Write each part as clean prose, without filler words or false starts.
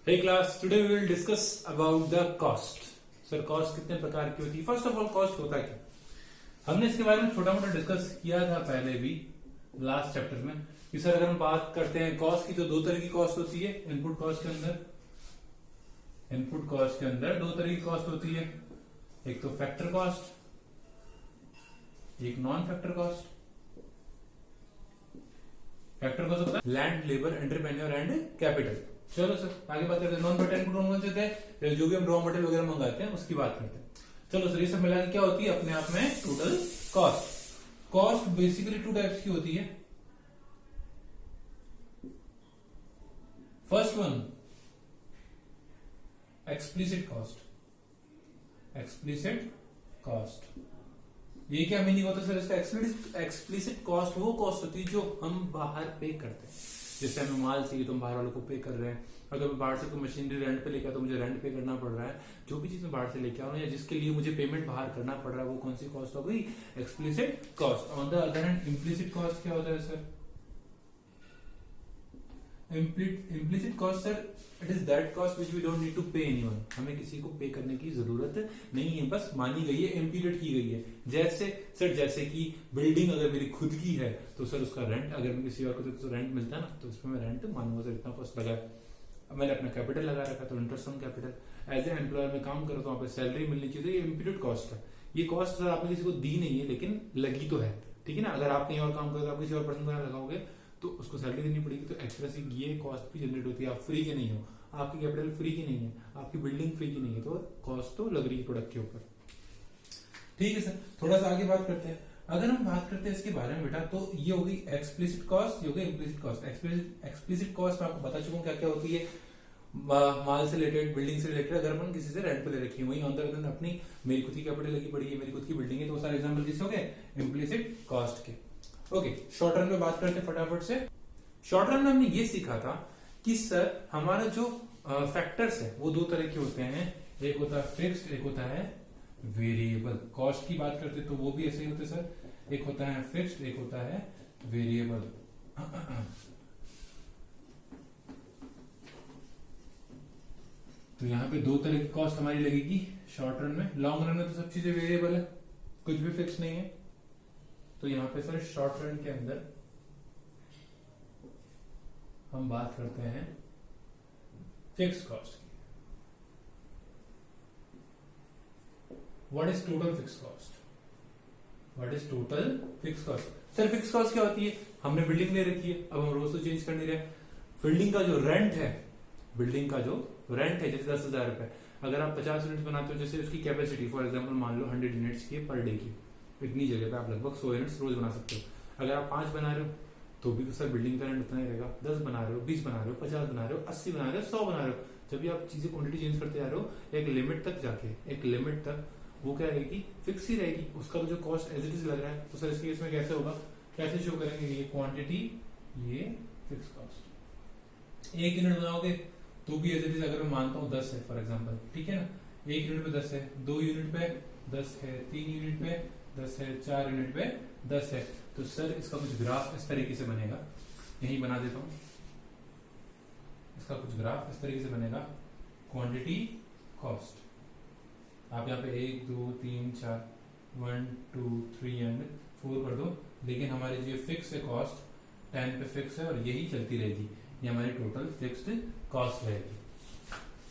Hey class, today we will discuss about the cost. Sir cost कितने प्रकार की होती है? फर्स्ट ऑफ ऑल कॉस्ट होता क्या? हमने इसके बारे में छोटा मोटा डिस्कस किया था पहले भी लास्ट चैप्टर में कि सर अगर हम बात करते हैं कॉस्ट की तो दो तरह की कॉस्ट होती है। इनपुट कॉस्ट के अंदर दो तरह की कॉस्ट होती है, एक तो फैक्टर कॉस्ट, एक non factor cost. Factor cost होता है land, labour, entrepreneur and capital. चलो सर आगे बात करते हैं। नॉन फैक्टर इनपुट कौन से थे? जो भी हम रॉ मटेरियल वगैरह मंगाते हैं उसकी बात करते हैं। चलो सर ये सब मिला के क्या होती है अपने आप में total cost. Cost basically two types की होती है। First one explicit cost. Explicit cost ये क्या मीनिंग होता है सर इसका? एक्सप्लिसिट कॉस्ट वो कॉस्ट होती है जो हम बाहर पे करते हैं। जैसे हमें माल चाहिए तो हम बाहर वालों को पे कर रहे हैं। अगर मैं बाहर से कोई मशीनरी रेंट पे लेकर तो मुझे रेंट पे करना पड़ रहा है। जो भी चीज मैं बाहर से लेके आ रहा हूँ या जिसके लिए मुझे पेमेंट बाहर करना पड़ रहा है वो कौन सी कॉस्ट हो गई? Explicit cost. On the other hand implicit cost क्या होता है सर? Implicit cost sir it is that cost which we don't need to pay anyone. हमें किसी को पे करने की जरूरत नहीं है, बस मानी गई है, इम्प्लीट की गई है। जैसे कि बिल्डिंग अगर मेरी खुद की है तो सर उसका रेंट अगर मैं किसी और को तो रेंट मिलता है ना, तो उसमें मैं रेंट मानूंगा सर इतना कॉस्ट लगा है। अब मैंने अपना कैपिटल लगा रखा तो interest on capital. As a employer में काम करता हूँ, वहाँ पे सैलरी मिलनी चाहिए, ये इम्प्लीट कॉस्ट है। ये कॉस्ट सर आपने किसी को दी नहीं है लेकिन लगी तो है, ठीक है ना। अगर आप कहीं और काम करोगे, आप किसी और पर्सन को लगाओगे तो उसको सैलरी देनी पड़ेगी। तो एक्स्ट्रा सी ये कॉस्ट भी जनरेट होती है। आप फ्री के नहीं हो, आपकी कैपिटल फ्री की नहीं है, आपकी बिल्डिंग फ्री की नहीं है, तो कॉस्ट तो लग रही है प्रोडक्ट के ऊपर। ठीक है सर, थोड़ा सा आगे बात करते हैं। अगर हम बात करते हैं इसके बारे में बेटा तो ये होगी एक्सप्लिसिट कॉस्ट, ये होगी इम्प्लिसिट कॉस्ट। एक्सप्लिसिट कॉस्ट मैं आपको बता चुका हूँ क्या क्या होती है। माल से रिलेटेड, बिल्डिंग से रिलेटेड, अगर अपन किसी से रेंट पे ले रखी है, वही ऑन द अदर हैंड अपनी मेरी खुद की कैपिटल लगी पड़ी है, मेरी खुद की बिल्डिंग है, तो सारे एग्जांपल किसके हो गए? इम्प्लिसिट कॉस्ट के। ओके, शॉर्ट रन में बात करते हैं फटाफट से। शॉर्ट रन में हमने ये सीखा था कि सर हमारा जो फैक्टर्स है वो दो तरह के होते हैं, एक होता है फिक्स्ड, एक होता है वेरिएबल। कॉस्ट की बात करते तो वो भी ऐसे ही होते सर, एक होता है फिक्स्ड, एक होता है वेरिएबल। तो यहाँ पे दो तरह की कॉस्ट हमारी लगेगी शॉर्ट रन में। लॉन्ग रन में तो सब चीजें वेरिएबल है, कुछ भी फिक्स नहीं है। तो यहाँ पे सर शॉर्ट रन के अंदर हम बात करते हैं फिक्स कॉस्ट की। What is total fix cost? What is total fix cost? Sir fix cost क्या होती है? हमने बिल्डिंग ले रखी है, अब हम रोज तो चेंज कर नहीं रहे। बिल्डिंग का जो रेंट है, बिल्डिंग का जो रेंट है, जैसे 10,000 रुपए, अगर आप 50 यूनिट बनाते हो, जैसे उसकी कैपेसिटी फॉर एग्जांपल मान लो 100 यूनिट्स की पर डे की, इतनी जगह पे आप लगभग 100 यूनिट्स रोज बना सकते हो। अगर आप 5 बना रहे हो तो भी तो सर बिल्डिंग का रेंट उतना ही रहेगा। 10 बना रहे हो, 20 बना रहे हो, 50 बना रहे हो, 80 बना रहे हो, 100 बना रहे हो, जब भी आप चीजें क्वांटिटी चेंज करते जा रहे हो, एक लिमिट तक जाके, एक लिमिट तक वो क्या रहेगी? फिक्स ही रहेगी। उसका तो जो कॉस्ट एज इट इज लग रहा है, तो सर इसके केस में कैसे होगा? कैसे शो करेंगे? ये क्वांटिटी, ये फिक्स कॉस्ट। 1 यूनिट बनाओगे तो भी एज इट इज, अगर मैं मानता हूँ 10 है फॉर एग्जाम्पल, ठीक है ना, 1 यूनिट पे 10 है, 2 यूनिट पे 10 है, 3 यूनिट पे 10 है, 4 यूनिट पे 10 है, तो सर इसका कुछ ग्राफ इस तरीके से बनेगा। यही बना देता हूं, इसका कुछ ग्राफ इस तरीके से बनेगा। क्वांटिटी, कॉस्ट, आप यहाँ पे 1 2 3 4 1 2 3 एंड 4 कर दो। लेकिन हमारी जो फिक्स है कॉस्ट 10 पे फिक्स है और यही चलती रहेगी, ये हमारी टोटल फिक्स्ड कॉस्ट रहेगी।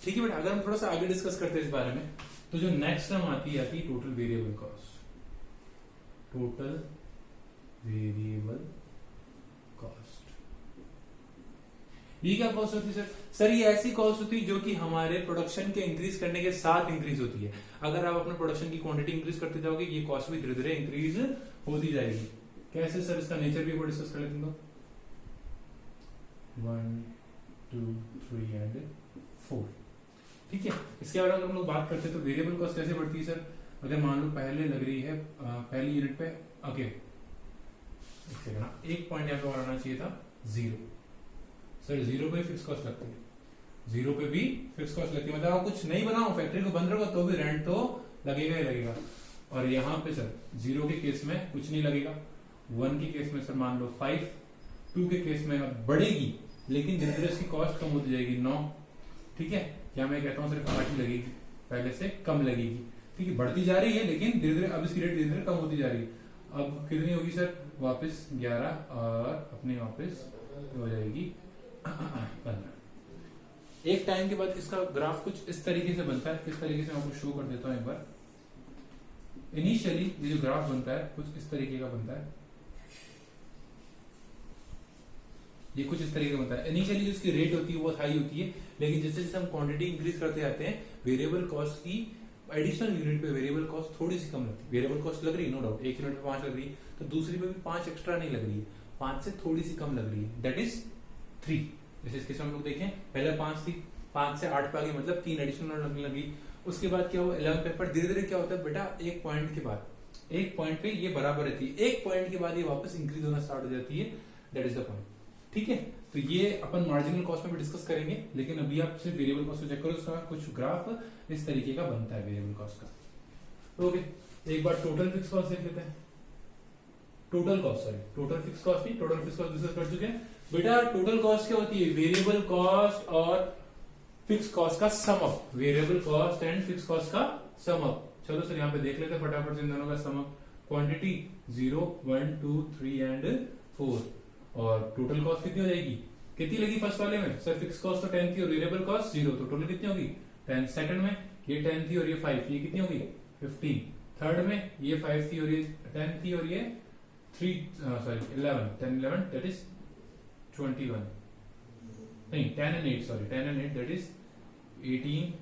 ठीक है बेटा, अगर हम थोड़ा सा आगे डिस्कस करते हैं इस बारे में तो जो नेक्स्ट टर्म आती है total variable cost. Total variable cost ये क्या कॉस्ट होती है सर? सर ये ऐसी कॉस्ट होती है जो कि हमारे प्रोडक्शन के इंक्रीज करने के साथ इंक्रीज होती है। अगर आप अपने प्रोडक्शन की क्वांटिटी इंक्रीज करते जाओगे, ये कॉस्ट भी धीरे धीरे इंक्रीज होती जाएगी। कैसे सर? इसका नेचर भी एक बार डिस्कस कर लेते हैं। 1 2 3 एंड 4, ठीक है। इसके बारे में हम लोग बात करते हैं तो वेरिएबल कॉस्ट कैसे बढ़ती है सर? अगर मान लो पहले लग रही है पहली यूनिट पे, ओके एक पॉइंट यहाँ पे और आना चाहिए था 0। सर 0 पे फिक्स कॉस्ट लगती है, 0 पे भी फिक्स कॉस्ट लगती है। मतलब आप कुछ नहीं बनाओ, फैक्ट्री को बंद रखो तो भी रेंट तो लगेगा ही लगेगा। और यहाँ पे सर 0 के केस में कुछ नहीं लगेगा, 1 के केस में सर मान लो 5, 2 के केस में बढ़ेगी लेकिन धीरे धीरे इसकी कॉस्ट कम होती जाएगी 9, ठीक है, या मैं कहता हूँ सिर्फ 8 ही लगेगी, पहले से कम लगेगी। ठीक है, बढ़ती जा रही है लेकिन धीरे धीरे अब इसकी रेट धीरे धीरे कम होती जा रही है। अब कितनी होगी सर, वापस 11 और अपने वापस हो जाएगी 15। एक टाइम के बाद इसका ग्राफ कुछ इस तरीके से बनता है, किस तरीके से मैं आपको शो कर देता हूं एक बार। इनिशियली ये जो ग्राफ बनता है कुछ इस तरीके का बनता है, ये कुछ इस तरीके का बनता है। इनिशियली जो इसकी रेट होती है वो हाई होती है, लेकिन जैसे जैसे हम क्वांटिटी इंक्रीज करते जाते हैं वेरिएबल कॉस्ट की एडिशनल यूनिट पे वेरिएबल कॉस्ट थोड़ी सी कम लगती है। वेरिएबल कॉस्ट लग रही है नो डाउट, एक यूनिट पे 5 लग रही है तो दूसरी पे भी 5 एक्स्ट्रा नहीं लग रही है, 5 से थोड़ी सी कम लग रही है, दैट इज 3। जैसे इसके हम लोग देखें, पहले 5 थी, 5 से 8 पे आ गई, मतलब 3 एडिशनल लगने लगी। उसके बाद क्या हुआ 11 पे, पर धीरे धीरे क्या होता है बेटा, एक पॉइंट के बाद, एक पॉइंट पे ये बराबर रहती है, एक पॉइंट के बाद ये वापस इंक्रीज होना स्टार्ट हो जाती है, दैट इज द पॉइंट। ठीक है, तो ये अपन मार्जिनल कॉस्ट में भी डिस्कस करेंगे, लेकिन अभी आप सिर्फ वेरिएबल कॉस्ट को चेक करो, उसका कुछ ग्राफ इस तरीके का बनता है वेरिएबल कॉस्ट का। ओके, एक बार टोटल फिक्स कॉस्ट देख लेते हैं। Total cost, sorry total fix cost नहीं, टोटल फिक्स कॉस्ट डिस्कस कर चुके हैं बेटा। टोटल कॉस्ट क्या होती है, वेरिएबल कॉस्ट और फिक्स कॉस्ट का sum up, variable cost and fix cost का सम अप। चलो सर यहाँ पे देख लेते हैं फटाफट से इन दोनों का सम अप। क्वांटिटी 0, 1, 2, 3 एंड 4, और टोटल कॉस्ट कितनी हो जाएगी, कितनी लगी फर्स्ट वाले में सर, फिक्स कॉस्ट तो 10 थी और वेरिएबल कॉस्ट 0, तो टोटल कितनी होगी 10। सेकंड में ये 10 थी और ये 5, ये कितनी होगी 15। थर्ड में ये 5 थी और ये 10 थी और ये 11, 10 11 दैट इज 21, नहीं 10 and 8, sorry 10 and 8 that is 18,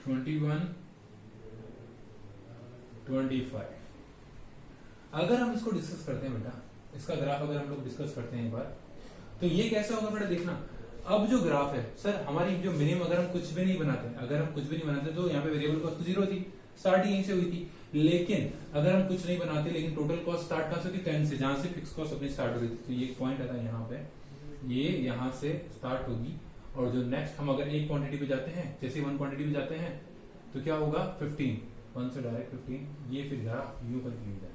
21, 25। अगर हम इसको डिस्कस करते हैं बेटा, इसका ग्राफ अगर हम लोग डिस्कस करते हैं एक बार, तो ये कैसा होगा बेटा, देखना अब जो ग्राफ है सर, हमारी जो मिनिमम अगर हम कुछ भी नहीं बनाते, अगर हम कुछ भी नहीं बनाते तो यहाँ पे वेरिएबल कॉस्ट तो 0 थी, स्टार्ट यहीं से हुई थी। लेकिन अगर हम कुछ नहीं बनाते, लेकिन टोटल कॉस्ट स्टार्ट कहां से होती, 10 से, जहां से फिक्स कॉस्ट अपनी स्टार्ट होती थी, तो ये पॉइंट आता है यहाँ पे, ये यहाँ से स्टार्ट होगी, और जो नेक्स्ट हम अगर एक क्वांटिटी पे जाते हैं, जैसे 1 क्वांटिटी पे जाते हैं तो क्या होगा 15, 1 से डायरेक्ट 15, ये फिर ग्राफ यू पर हो जाएगा।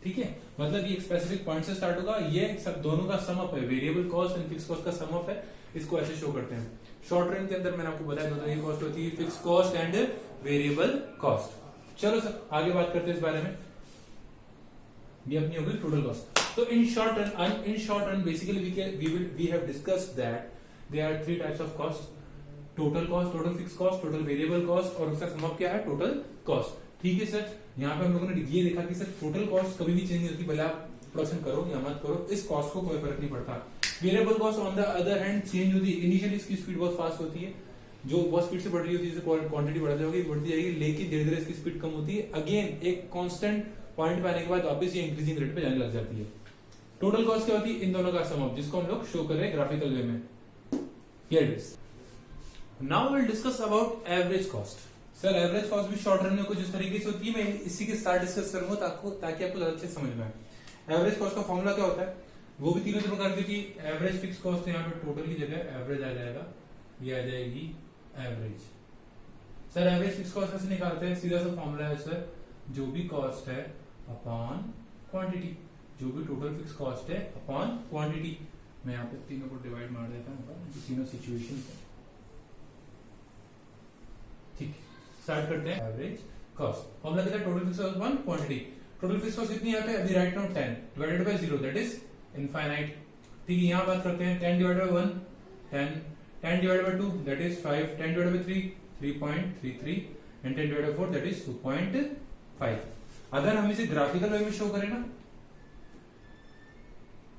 ठीक है, मतलब ये एक स्पेसिफिक पॉइंट से स्टार्ट होगा, ये सब दोनों का सम अप है, variable cost and fix cost का सम अप है, इसको ऐसे शो करते हैं। शॉर्ट रन के अंदर मैंने आपको बताया दोनों की कॉस्ट होती है fix cost and variable cost. चलो सर आगे बात करते हैं इस बारे में, ये अपनी होगी टोटल कॉस्ट। तो in short run basically we have discussed that there are 3 types of cost, total cost, total fix cost, total variable cost, और उसका सम अप क्या है टोटल कॉस्ट। ठीक है सर, यहाँ पे हम लोगों ने ये देखा कि सर टोटल कॉस्ट कभी भी चेंज नहीं होती, भले आप प्रोडक्शन करो या मत करो, इस कॉस्ट को कोई फर्क नहीं पड़ता। Variable cost on the other hand change होती है, इनिशियली इसकी स्पीड बहुत फास्ट होती है, जो बहुत स्पीड से बढ़ रही होती है, क्वांटिटी बढ़ती जाएगी, लेकिन धीरे धीरे इसकी स्पीड कम होती है, अगेन एक कांस्टेंट पॉइंट पे आने के बाद वापस ये इंक्रीजिंग रेट पे जाने लग जाती है। टोटल कॉस्ट क्या होती है, इन दोनों का सम अप, जिसको हम लोग शो कर रहे हैं ग्राफिकल वे में। Here it is. Now will discuss about average cost. Sir average cost भी शॉर्ट रन में कुछ इस तरीके से होती है, मैं इसी के साथ डिस्कस करूंगा ताकि आपको ज्यादा अच्छे समझ में आए। एवरेज कॉस्ट का फॉर्मूला क्या होता है, वो भी तीनों प्रकार की, एवरेज फिक्स कॉस्ट यहाँ पे टोटल की जगह एवरेज आ जाएगा, ये आ जाएगी average. Sir average fix cost कैसे निकालते हैं, सीधा सा फॉर्मूला है सर, जो भी कॉस्ट है अपॉन क्वांटिटी, जो भी टोटल फिक्स कॉस्ट है अपॉन क्वांटिटी। मैं यहाँ पे तीनों को डिवाइड मार देता हूँ, तीनों सिचुएशन। ठीक, स्टार्ट करते हैं एवरेज कॉस्ट। फॉर्मूला कहता है total fix cost upon quantity. Total fix cost कितनी यहाँ पे अभी right now 10 divided by 0 that is infinite. ठीक है, यहाँ बात करते हैं 10 divided by 1 10, 10 divided by 2 that is 5, 10 divided by 3 3.33 and 10 divided by 4 that is 2.5। अगर हम इसे ग्राफिकल वे में शो करें ना,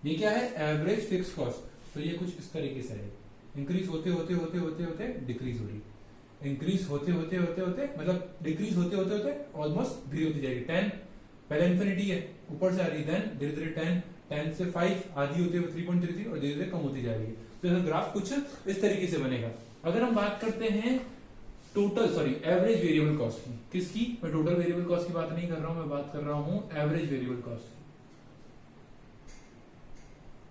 ये क्या है एवरेज फिक्स कॉस्ट, तो ये कुछ इस तरीके से है, इंक्रीज होते होते होते होते होते डिक्रीज हो रही, इंक्रीज होते होते होते होते मतलब डिक्रीज होते होते होते ऑलमोस्ट धीरे होती जाएगी। 10 पहले इन्फिनिटी है, ऊपर से आ रही, देन धीरे धीरे 10 से 5 आधी होते हुए 3.33 और धीरे धीरे कम होती जाएगी। तो ग्राफ कुछ इस तरीके से बनेगा। अगर हम बात करते हैं एवरेज वेरिएबल कॉस्ट की, किसकी, मैं टोटल वेरिएबल कॉस्ट की बात नहीं कर रहा हूं, मैं बात कर रहा हूं एवरेज वेरिएबल कॉस्ट।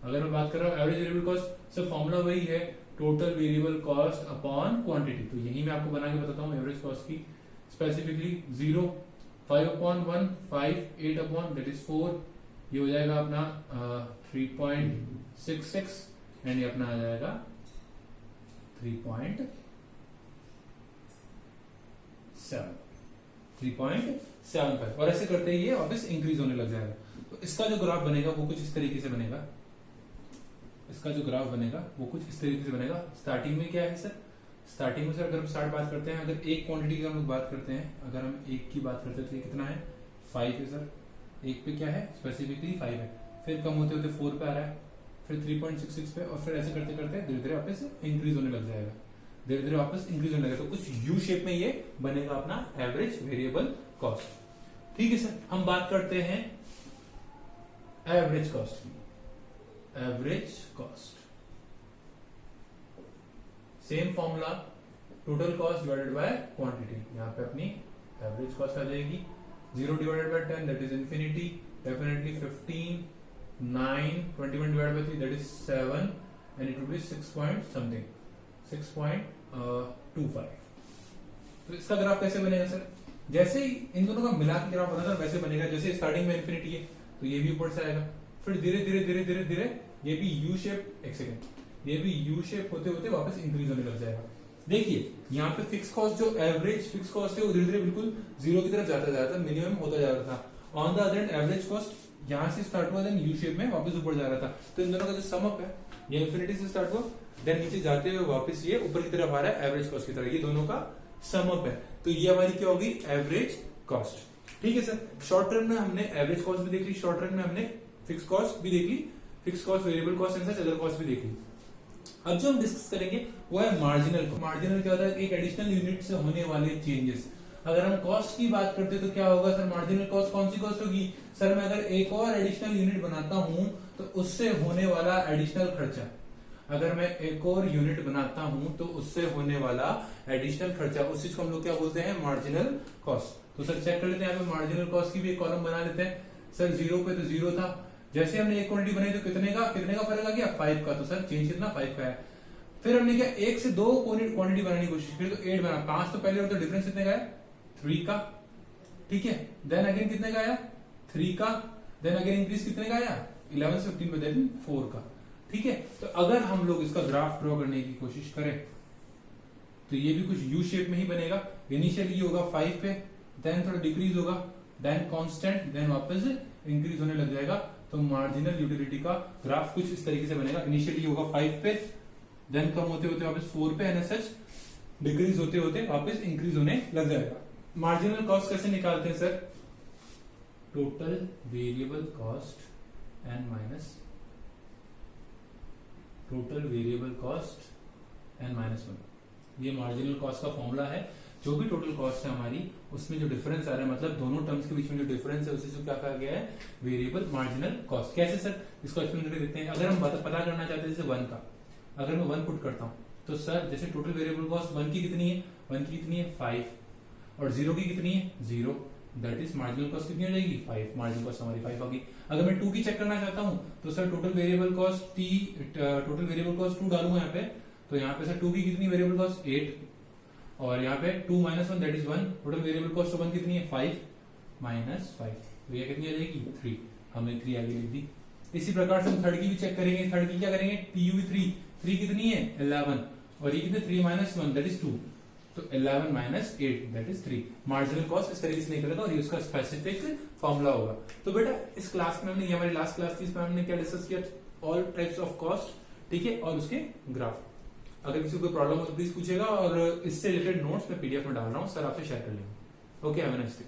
अगर मैं बात कर रहा हूं एवरेज वेरिएबल कॉस्ट, सब फॉर्मूला वही है, total variable cost upon quantity. तो यही मैं आपको बना के बताता हूँ एवरेज कॉस्ट की, specifically 0, 5 upon 1 5, 8 upon that is 4, ये हो जाएगा अपना 3.66 एंड ये अपना आ जाएगा 3.5। 3.75 और ऐसे करते ही ये वापस इंक्रीज होने लग जाएगा। तो इसका जो ग्राफ बनेगा वो कुछ इस तरीके से बनेगा। इसका जो ग्राफ बनेगा वो कुछ इस तरीके से बनेगा। स्टार्टिंग में क्या है सर, स्टार्टिंग में सर अगर हम स्टार्ट बात करते हैं, अगर एक क्वांटिटी की हम लोग बात करते हैं, अगर हम एक की बात करते हैं तो ये कितना है 5 है सर, एक पे क्या है स्पेसिफिकली 5 है, फिर कम होते होते 4 पे आ रहा है, फिर 3.66 पे, और फिर ऐसे करते करते धीरे धीरे वापस इंक्रीज होने लग जाएगा, धीरे धीरे वापस इंक्रीज होने लगेगा। तो कुछ यू शेप में ये बनेगा अपना एवरेज वेरिएबल कॉस्ट। ठीक है सर, हम बात करते हैं एवरेज कॉस्ट की। Average cost same formula, total cost divided by quantity. यहाँ पे अपनी एवरेज कॉस्ट आ जाएगी 0 divided by 10 that is infinity, definitely 15, 9, 21 divided by 3 that is 7 and it will be 6 point something 6.25। तो इसका ग्राफ कैसे बनेगा सर, जैसे ही इन दोनों का मिला के ग्राफ बना सर वैसे बनेगा। जैसे स्टार्टिंग में इंफिनिटी है तो ये भी ऊपर से आएगा, फिर धीरे धीरे धीरे धीरे धीरे ये भी यू शेप, एक सेकेंड, ये भी यू शेप होते होते वापस इंक्रीज होने लग जाएगा। देखिए यहाँ पे फिक्स कॉस्ट जो एवरेज फिक्स कॉस्ट है वो धीरे धीरे बिल्कुल जीरो की तरफ जाता था, मिनिमम होता जा रहा था। On the other and average cost यहाँ से स्टार्ट हुआ देन यू शेप में वापस ऊपर जा रहा था। तो इन दोनों का जो सम अप है ये इंफिनिटी से स्टार्ट हुआ देन नीचे जाते हुए वापस ये ऊपर की तरफ आ रहा है एवरेज कॉस्ट की तरह, ये दोनों का सम अप है। तो ये हमारी क्या होगी एवरेज कॉस्ट। ठीक है सर, शॉर्ट टर्म में हमने एवरेज कॉस्ट भी देख ली, शॉर्ट टर्म में हमने फिक्स कॉस्ट भी देख ली, fix cost variable cost and such other cost भी देख ली। अब जो हम डिस्कस करेंगे वो है मार्जिनल। मार्जिनल क्या होता है, एक एडिशनल यूनिट से होने वाले चेंजेस। अगर हम कॉस्ट की बात करते हैं तो क्या होगा सर, मार्जिनल कॉस्ट कौन सी कॉस्ट होगी सर, मैं अगर एक और एडिशनल यूनिट बनाता हूं तो उससे होने वाला एडिशनल खर्चा, अगर मैं एक और यूनिट बनाता हूं तो उससे होने वाला एडिशनल खर्चा, उस चीज को हम लोग क्या बोलते हैं मार्जिनल कॉस्ट। तो सर चेक कर लेते हैं, यहाँ पे मार्जिनल कॉस्ट की भी एक कॉलम बना लेते हैं। सर 0 पे तो 0 था, जैसे हमने एक क्वांटिटी बनाई तो कितने का फर्क आ गया 5 का, तो सर चेंज कितना 5 का है। फिर हमने क्या 1 से 2 क्वांटिटी बनाने की कोशिश की तो 8 बना, 5 तो पहले और तो डिफरेंस कितने का है 3 का। ठीक है, देन अगेन कितने का आया 3 का, देन अगेन इंक्रीज कितने का आया 11 से 15 पे देन 4 का। ठीक है, तो अगर हम लोग इसका ग्राफ ड्रॉ करने की कोशिश करें तो ये भी कुछ यू शेप में ही बनेगा। इनिशियली होगा 5 पे, देन थोड़ा डिक्रीज होगा, देन कांस्टेंट, देन वापस इंक्रीज होने लग जाएगा। तो मार्जिनल यूटिलिटी का ग्राफ कुछ इस तरीके से बनेगा। इनिशियली होगा 5 पे, देन कम होते होते वापस 4 पे एंड सच डिक्रीज होते होते वापस इंक्रीज होने लग जाएगा। मार्जिनल कॉस्ट कैसे निकालते हैं sir, total variable cost and minus total variable cost and -1, ये मार्जिनल कॉस्ट का फॉर्मूला है। जो भी टोटल कॉस्ट है हमारी उसमें जो डिफरेंस आ रहा है, मतलब दोनों टर्म्स के बीच में जो डिफरेंस है उसी से क्या कहा गया है वेरिएबल मार्जिनल कॉस्ट। कैसे सर, इसको एक्सप्लेन करके देखते हैं। अगर हम पता करना चाहते हैं जैसे 1 का, अगर मैं 1 पुट करता हूं तो सर जैसे टोटल वेरिएबल कॉस्ट 1 की कितनी है, 1 की कितनी है 5, और 0 की कितनी है 0, दैट इज मार्जिनल कॉस्ट कितनी हो जाएगी 5, मार्जिनल कॉस्ट हमारी 5 होगी। अगर मैं 2 की चेक करना चाहता हूं तो सर टोटल वेरिएबल कॉस्ट 2 डालूंगा यहाँ पे, तो यहाँ पे सर 2 की कितनी वेरिएबल कॉस्ट 8, और यहाँ पे 2 - 1 that is 1, total variable cost 1 कितनी है 5 -5, तो ये कितनी आ जाएगी 3, हमने 3 आगे लिख दी। इसी प्रकार से हम थर्ड की भी चेक करेंगे। थर्ड की क्या करेंगे TU 3 कितनी है 11, और ये कितने 3 - 1 दैट इज 2, तो 11 - 8 दैट इज 3। मार्जिनल कॉस्ट इस तरीके से निकलेगा और ये उसका स्पेसिफिक फॉर्मूला होगा। तो बेटा इस क्लास में हमने, ये हमारी लास्ट क्लास थी, इसमें हमने क्या डिस्कस किया, ऑल टाइप्स ऑफ कॉस्ट, ठीक है, और उसके ग्राफ। अगर किसी को कोई प्रॉब्लम हो तो प्लीज पूछेगा, और इससे रिलेटेड नोट्स मैं PDF में डाल रहा हूँ, सर आपसे शेयर कर लेंगे। Okay, have a nice day.